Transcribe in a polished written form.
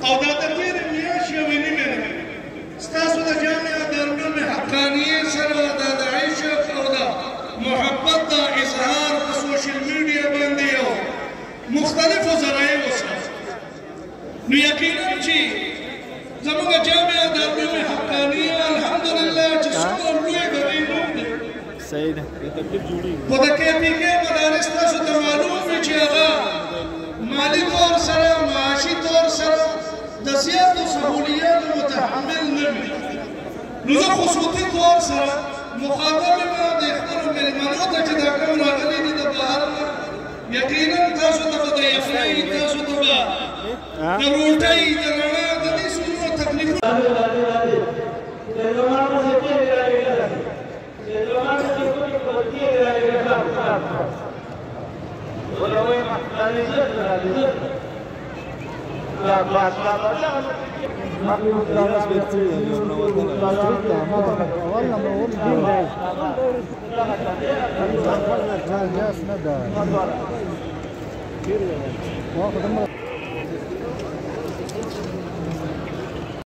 او دا د تېرې میاشتې یوې نیمې نه ستاسو د جامعه دارالعلوم حقانیې سره دا د عشق او د محبت د اظهار په سوشل میډیا باندې او مختلفو ذرایعو سره نو یقینا چې زموږ جامعه دارالعلوم حقانیه الحمدلله چې څومره لوی د دې نوم دی صحیح ده تکلیف جوړېږي خو د KPK مدارس تاسو ته معلوم وي چې هغه مالي طور سره معاشي طور سره د زیاتو سهولیاتو متحمل نه وي نو زه خصوصي طور سره مخاطب یم د خپلو مېلمنو ته چې دا کوم راغلي دي د بهر یقینا تاسو ته به د یخنۍ تاسو ته به د روټۍ د رڼا د دې څومره تکلیفونه والله